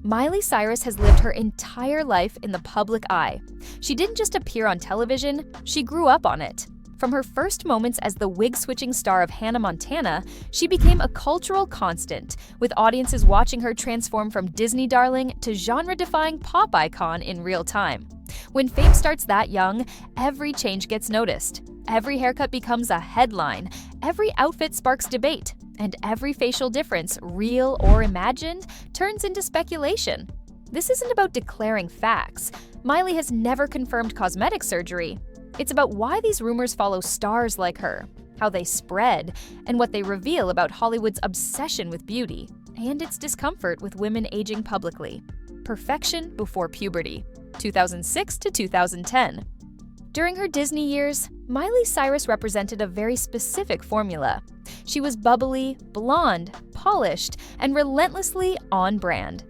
Miley Cyrus has lived her entire life in the public eye. She didn't just appear on television, she grew up on it. From her first moments as the wig-switching star of Hannah Montana, she became a cultural constant, with audiences watching her transform from Disney darling to genre-defying pop icon in real time. When fame starts that young, every change gets noticed. Every haircut becomes a headline, every outfit sparks debate, and every facial difference, real or imagined, turns into speculation. This isn't about declaring facts. Miley has never confirmed cosmetic surgery. It's about why these rumors follow stars like her, how they spread, and what they reveal about Hollywood's obsession with beauty and its discomfort with women aging publicly. Perfection before puberty, 2006 to 2010. During her Disney years, Miley Cyrus represented a very specific formula. She was bubbly, blonde, polished, and relentlessly on brand.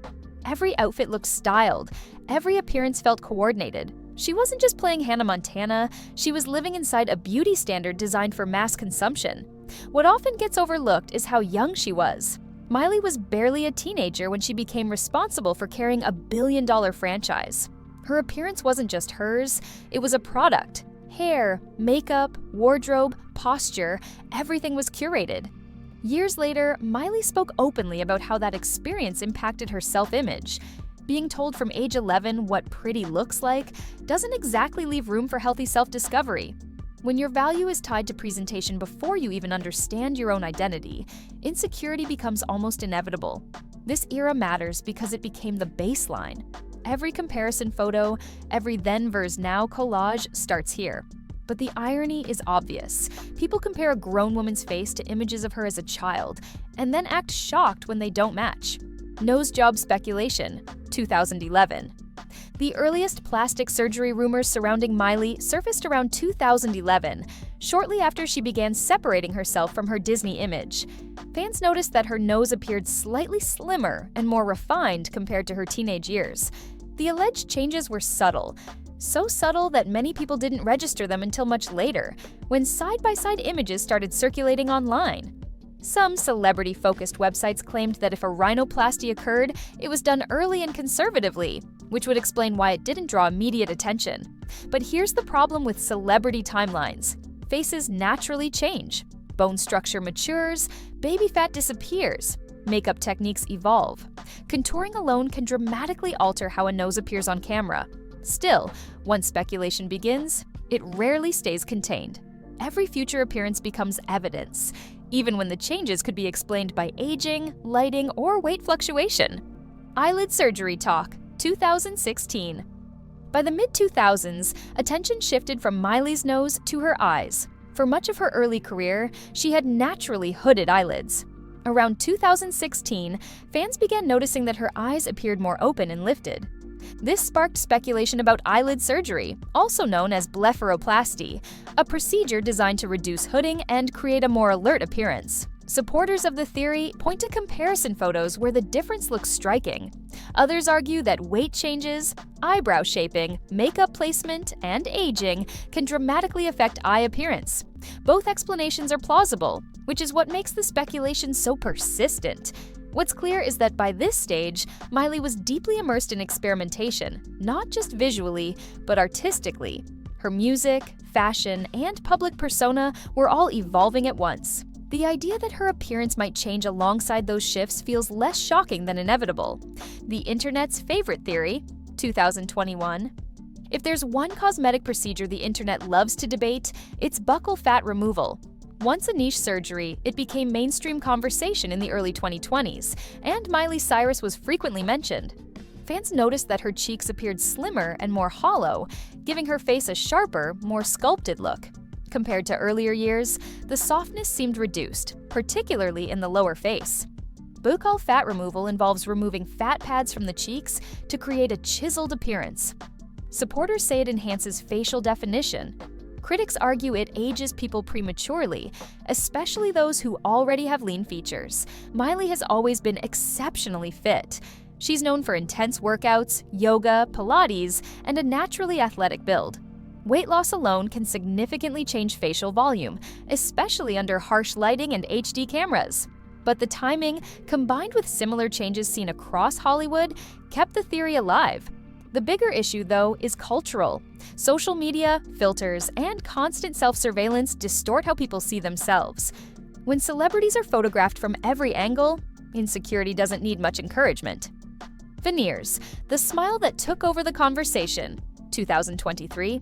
Every outfit looked styled, every appearance felt coordinated. She wasn't just playing Hannah Montana, she was living inside a beauty standard designed for mass consumption. What often gets overlooked is how young she was. Miley was barely a teenager when she became responsible for carrying a billion-dollar franchise. Her appearance wasn't just hers, it was a product. Hair, makeup, wardrobe, posture, everything was curated. Years later, Miley spoke openly about how that experience impacted her self-image. Being told from age 11 what pretty looks like doesn't exactly leave room for healthy self-discovery. When your value is tied to presentation before you even understand your own identity, insecurity becomes almost inevitable. This era matters because it became the baseline. Every comparison photo, every then vs now collage starts here. But the irony is obvious. People compare a grown woman's face to images of her as a child, and then act shocked when they don't match. Nose job speculation, 2011. The earliest plastic surgery rumors surrounding Miley surfaced around 2011, shortly after she began separating herself from her Disney image. Fans noticed that her nose appeared slightly slimmer and more refined compared to her teenage years. The alleged changes were subtle, so subtle that many people didn't register them until much later, when side-by-side images started circulating online. Some celebrity-focused websites claimed that if a rhinoplasty occurred, it was done early and conservatively, which would explain why it didn't draw immediate attention. But here's the problem with celebrity timelines. Faces naturally change. Bone structure matures, baby fat disappears, makeup techniques evolve. Contouring alone can dramatically alter how a nose appears on camera. Still, once speculation begins, it rarely stays contained. Every future appearance becomes evidence, even when the changes could be explained by aging, lighting, or weight fluctuation. Eyelid surgery talk, 2016. By the mid-2000s, attention shifted from Miley's nose to her eyes. For much of her early career, she had naturally hooded eyelids. Around 2016, fans began noticing that her eyes appeared more open and lifted. This sparked speculation about eyelid surgery, also known as blepharoplasty, a procedure designed to reduce hooding and create a more alert appearance. Supporters of the theory point to comparison photos where the difference looks striking. Others argue that weight changes, eyebrow shaping, makeup placement, and aging can dramatically affect eye appearance. Both explanations are plausible, which is what makes the speculation so persistent. What's clear is that by this stage, Miley was deeply immersed in experimentation, not just visually, but artistically. Her music, fashion, and public persona were all evolving at once. The idea that her appearance might change alongside those shifts feels less shocking than inevitable. The internet's favorite theory, 2021. If there's one cosmetic procedure the internet loves to debate, it's buccal fat removal. Once a niche surgery, it became mainstream conversation in the early 2020s, and Miley Cyrus was frequently mentioned. Fans noticed that her cheeks appeared slimmer and more hollow, giving her face a sharper, more sculpted look. Compared to earlier years, the softness seemed reduced, particularly in the lower face. Buccal fat removal involves removing fat pads from the cheeks to create a chiseled appearance. Supporters say it enhances facial definition. Critics argue it ages people prematurely, especially those who already have lean features. Miley has always been exceptionally fit. She's known for intense workouts, yoga, Pilates, and a naturally athletic build. Weight loss alone can significantly change facial volume, especially under harsh lighting and HD cameras. But the timing, combined with similar changes seen across Hollywood, kept the theory alive. The bigger issue, though, is cultural. Social media, filters, and constant self-surveillance distort how people see themselves. When celebrities are photographed from every angle, insecurity doesn't need much encouragement. Veneers, the smile that took over the conversation. 2023.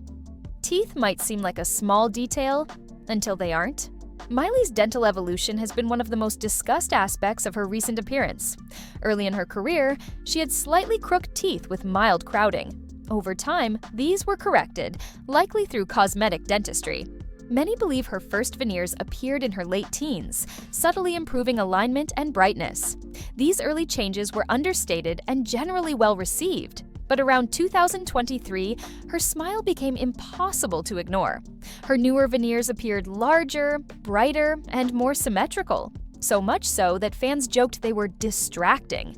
Teeth might seem like a small detail until they aren't. Miley's dental evolution has been one of the most discussed aspects of her recent appearance. Early in her career, she had slightly crooked teeth with mild crowding. Over time, these were corrected, likely through cosmetic dentistry. Many believe her first veneers appeared in her late teens, subtly improving alignment and brightness. These early changes were understated and generally well received. But around 2023, her smile became impossible to ignore. Her newer veneers appeared larger, brighter, and more symmetrical. So much so that fans joked they were distracting.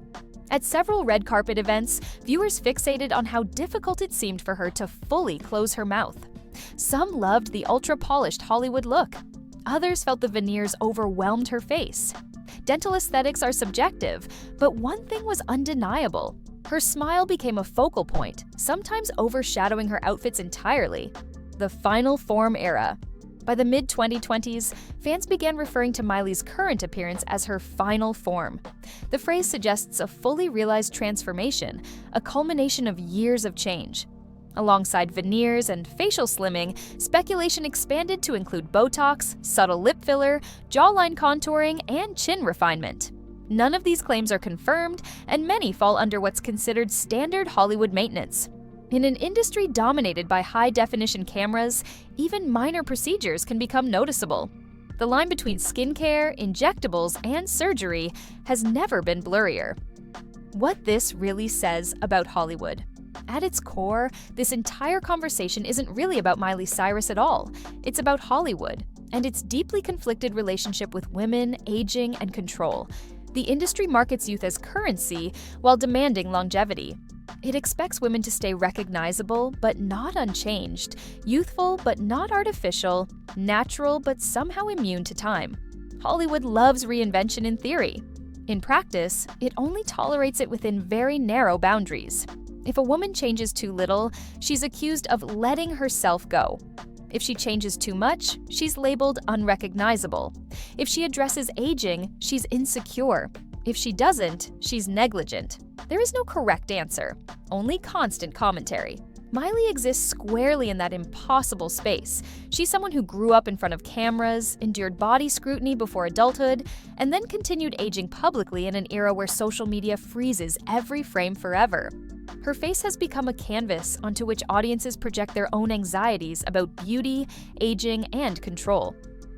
At several red carpet events, viewers fixated on how difficult it seemed for her to fully close her mouth. Some loved the ultra-polished Hollywood look. Others felt the veneers overwhelmed her face. Dental aesthetics are subjective, but one thing was undeniable. Her smile became a focal point, sometimes overshadowing her outfits entirely. The final form era. By the mid-2020s, fans began referring to Miley's current appearance as her final form. The phrase suggests a fully realized transformation, a culmination of years of change. Alongside veneers and facial slimming, speculation expanded to include Botox, subtle lip filler, jawline contouring, and chin refinement. None of these claims are confirmed, and many fall under what's considered standard Hollywood maintenance. In an industry dominated by high-definition cameras, even minor procedures can become noticeable. The line between skincare, injectables, and surgery has never been blurrier. What this really says about Hollywood. At its core, this entire conversation isn't really about Miley Cyrus at all. It's about Hollywood and its deeply conflicted relationship with women, aging, and control. The industry markets youth as currency while demanding longevity. It expects women to stay recognizable but not unchanged, youthful but not artificial, natural but somehow immune to time. Hollywood loves reinvention in theory. In practice, it only tolerates it within very narrow boundaries. If a woman changes too little, she's accused of letting herself go. If she changes too much, she's labeled unrecognizable. If she addresses aging, she's insecure. If she doesn't, she's negligent. There is no correct answer, only constant commentary. Miley exists squarely in that impossible space. She's someone who grew up in front of cameras, endured body scrutiny before adulthood, and then continued aging publicly in an era where social media freezes every frame forever. Her face has become a canvas onto which audiences project their own anxieties about beauty, aging, and control.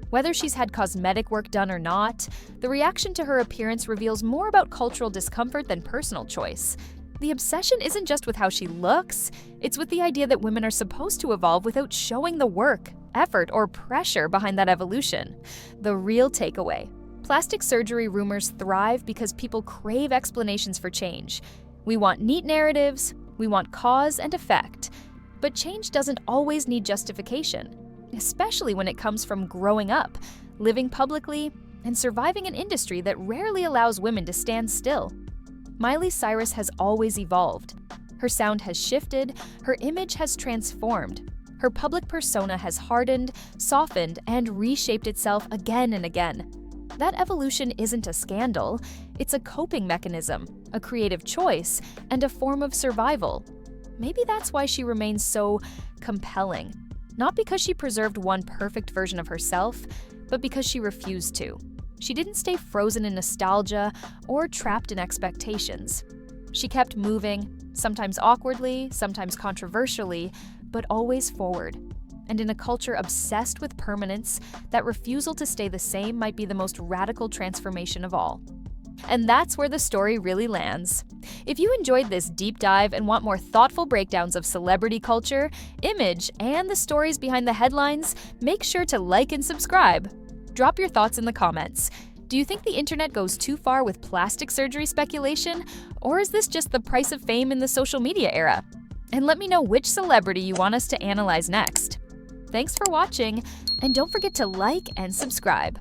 Whether she's had cosmetic work done or not, the reaction to her appearance reveals more about cultural discomfort than personal choice. The obsession isn't just with how she looks, it's with the idea that women are supposed to evolve without showing the work, effort, or pressure behind that evolution. The real takeaway. Plastic surgery rumors thrive because people crave explanations for change. We want neat narratives, we want cause and effect. But change doesn't always need justification, especially when it comes from growing up, living publicly, and surviving an industry that rarely allows women to stand still. Miley Cyrus has always evolved. Her sound has shifted, her image has transformed. Her public persona has hardened, softened, and reshaped itself again and again. That evolution isn't a scandal, it's a coping mechanism, a creative choice, and a form of survival. Maybe that's why she remains so compelling. Not because she preserved one perfect version of herself, but because she refused to. She didn't stay frozen in nostalgia or trapped in expectations. She kept moving, sometimes awkwardly, sometimes controversially, but always forward. And in a culture obsessed with permanence, that refusal to stay the same might be the most radical transformation of all. And that's where the story really lands. If you enjoyed this deep dive and want more thoughtful breakdowns of celebrity culture, image, and the stories behind the headlines, make sure to like and subscribe. Drop your thoughts in the comments. Do you think the internet goes too far with plastic surgery speculation? Or is this just the price of fame in the social media era? And let me know which celebrity you want us to analyze next. Thanks for watching, and don't forget to like and subscribe.